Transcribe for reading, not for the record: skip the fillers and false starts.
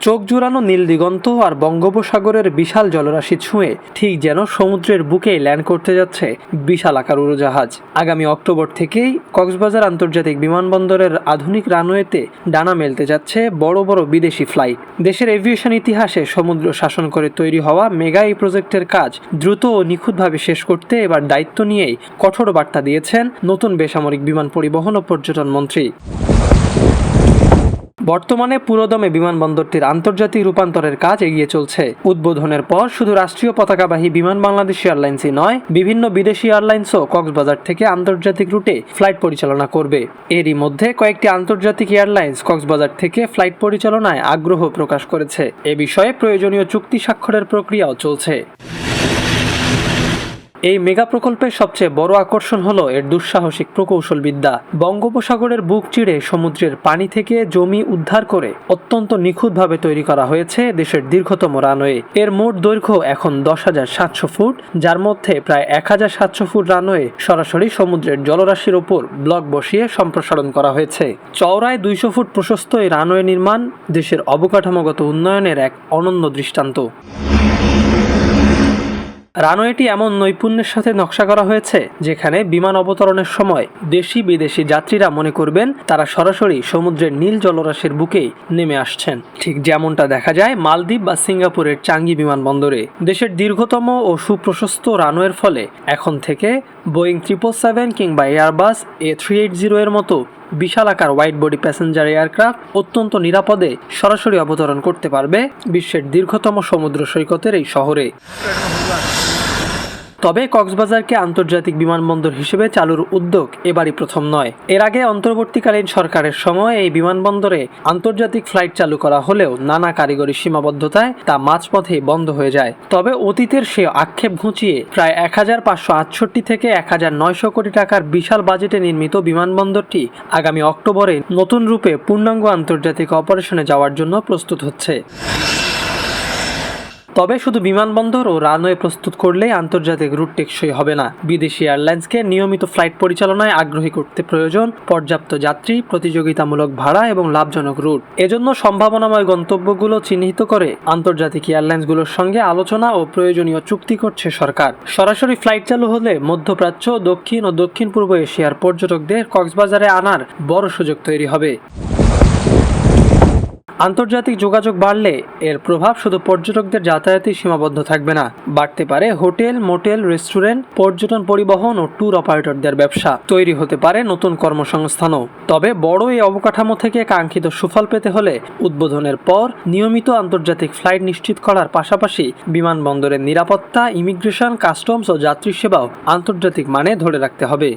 চোখ জুড়ানো নীল দিগন্ত আর বঙ্গোপসাগরের বিশাল জলরাশি ছুঁয়ে ঠিক যেন সমুদ্রের বুকেই ল্যান্ড করতে যাচ্ছে বিশাল আকার উড়োজাহাজ। আগামী অক্টোবর থেকেই কক্সবাজার আন্তর্জাতিক বিমানবন্দরের আধুনিক রানওয়েতে ডানা মেলতে যাচ্ছে বড় বড় বিদেশি ফ্লাইট। দেশের এভিয়েশন ইতিহাসে সমুদ্র শাসন করে তৈরি হওয়া মেগা এই প্রজেক্টের কাজ দ্রুত ও নিখুঁতভাবে শেষ করতে এবার দায়িত্ব নিয়েই কঠোর বার্তা দিয়েছেন নতুন বেসামরিক বিমান পরিবহন ও পর্যটন মন্ত্রী। বর্তমানে পুরোদমে বিমানবন্দরটির আন্তর্জাতিক রূপান্তরের কাজ এগিয়ে চলছে। উদ্বোধনের পর শুধু রাষ্ট্রীয় পতাকাবাহী বিমান বাংলাদেশ এয়ারলাইন্সই নয়, বিভিন্ন বিদেশি এয়ারলাইন্সও কক্সবাজার থেকে আন্তর্জাতিক রুটে ফ্লাইট পরিচালনা করবে। এরই মধ্যে কয়েকটি আন্তর্জাতিক এয়ারলাইন্স কক্সবাজার থেকে ফ্লাইট পরিচালনায় আগ্রহ প্রকাশ করেছে। এ বিষয়ে প্রয়োজনীয় চুক্তি স্বাক্ষরের প্রক্রিয়াও চলছে। এই মেগা প্রকল্পের সবচেয়ে বড় আকর্ষণ হলো এর দুঃসাহসিক প্রকৌশল বিদ্যা। বঙ্গোপসাগরের বুক চিরে সমুদ্রের পানি থেকে জমি উদ্ধার করে অত্যন্ত নিখুঁতভাবে তৈরি করা হয়েছে দেশের দীর্ঘতম রানওয়ে। এর মোট দৈর্ঘ্য এখন 10,700 ফুট, যার মধ্যে প্রায় 1,700 ফুট রানওয়ে সরাসরি সমুদ্রের জলরাশির ওপর ব্লক বসিয়ে সম্প্রসারণ করা হয়েছে। চওড়ায় 200 ফুট প্রশস্ত এই রানওয়ে নির্মাণ দেশের অবকাঠামোগত উন্নয়নের এক অনন্য দৃষ্টান্ত। রানওয়েটি এমন নৈপুণ্যের সাথে নকশা করা হয়েছে যেখানে বিমান অবতরণের সময় দেশি বিদেশি যাত্রীরা মনে করবেন তারা সরাসরি সমুদ্রের নীল জলরাশির বুকেই নেমে আসছেন, ঠিক যেমনটা দেখা যায় মালদ্বীপ বা সিঙ্গাপুরের চাঙ্গি বিমানবন্দরে। দেশের দীর্ঘতম ও সুপ্রশস্ত রানওয়ের ফলে এখন থেকে বোয়িং 777 কিংবা এয়ারবাস A380 এর মতো বিশাল আকার ওয়াইড বডি প্যাসেঞ্জার এয়ারক্রাফট অত্যন্ত নিরাপদে সরাসরি অবতরণ করতে পারবে বিশ্বের দীর্ঘতম সমুদ্র সৈকতের এই শহরে। তবে কক্সবাজারকে আন্তর্জাতিক বিমানবন্দর হিসেবে চালুর উদ্যোগ এবারই প্রথম নয়। এর আগে অন্তর্বর্তীকালীন সরকারের সময় এই বিমানবন্দরে আন্তর্জাতিক ফ্লাইট চালু করা হলেও নানা কারিগরি সীমাবদ্ধতায় তা মাঝপথেই বন্ধ হয়ে যায়। তবে অতীতের সে আক্ষেপ ঘুচিয়ে প্রায় 1,568 থেকে 1,900 কোটি টাকার বিশাল বাজেটে নির্মিত বিমানবন্দরটি আগামী অক্টোবরে নতুন রূপে পূর্ণাঙ্গ আন্তর্জাতিক অপারেশনে যাওয়ার জন্য প্রস্তুত হচ্ছে। তবে শুধু বিমানবন্দর ও রানওয়ে প্রস্তুত করলেই আন্তর্জাতিক রুট টেকসই হবে না। বিদেশি এয়ারলাইন্সকে নিয়মিত ফ্লাইট পরিচালনায় আগ্রহী করতে প্রয়োজন পর্যাপ্ত যাত্রী, প্রতিযোগিতামূলক ভাড়া এবং লাভজনক রুট। এজন্য সম্ভাবনাময় গন্তব্যগুলো চিহ্নিত করে আন্তর্জাতিক এয়ারলাইন্সগুলোর সঙ্গে আলোচনা ও প্রয়োজনীয় চুক্তি করছে সরকার। সরাসরি ফ্লাইট চালু হলে মধ্যপ্রাচ্য, দক্ষিণ ও দক্ষিণ পূর্ব এশিয়ার পর্যটকদের কক্সবাজারে আনার বড় সুযোগ তৈরি হবে। আন্তর্জাতিক যোগাযোগ বাড়লে এর প্রভাব শুধু পর্যটকদের যাতায়াতে সীমাবদ্ধ থাকবে না, বাড়তে পারে হোটেল, মোটেল, রেস্টুরেন্ট, পর্যটন পরিবহন ও ট্যুর অপারেটরদের ব্যবসা। তৈরি হতে পারে নতুন কর্মসংস্থানও। তবে বড় এই অবকাঠামো থেকে কাঙ্ক্ষিত সুফল পেতে হলে উদ্বোধনের পর নিয়মিত আন্তর্জাতিক ফ্লাইট নিশ্চিত করার পাশাপাশি বিমানবন্দরের নিরাপত্তা, ইমিগ্রেশন, কাস্টমস ও যাত্রী সেবাও আন্তর্জাতিক মানে ধরে রাখতে হবে।